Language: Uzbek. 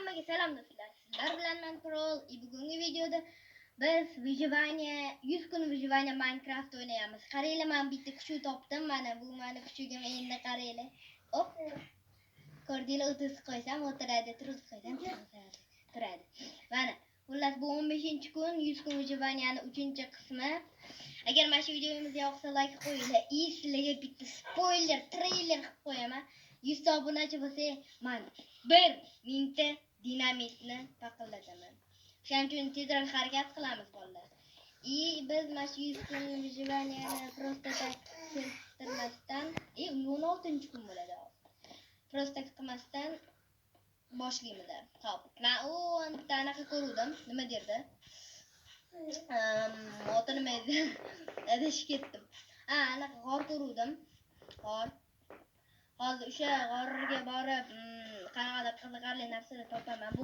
Hammaga salom do'stlar. Sizlar bilan men Troll. Bugungi videoda biz Vyjivaniya 100 kun Vyjivaniya Minecraft o'ynayamiz. Qaranglar, men bitta kuchuv topdim. Mana bu meni kuchugim, endi qaranglar. Hop. Ko'rdinglar, o'tib qo'ysam o'tiradi, turib qo'ysam turadi. Mana, xullas bu 15-kun 100 kun Vyjivaniyaning 3-qismi. Agar mana shu videomizni yoqsa, like qo'yinglar. Sizlarga bitta spoiler, trailer qilib qo'yaman. 100 obunachi bo'lsa, mana 1 mingta dinamitni taqillataman. Shuning uchun tezroq harakat qilamiz bolalar. Biz mana shu 100 kun Vyjivaniyani просто tak keltirmasdan, 16-kun bo'ladi. Просто qilmasdan boshlaymiz. Xo'p, men anaqa ko'rdim, nima derdi? Otini mayda adashib ketdim. Anaqa g'or ko'rdim. G'or. Hozir o'sha g'orga borib, qanaqadir qiziqarli narsalar topaman. Bu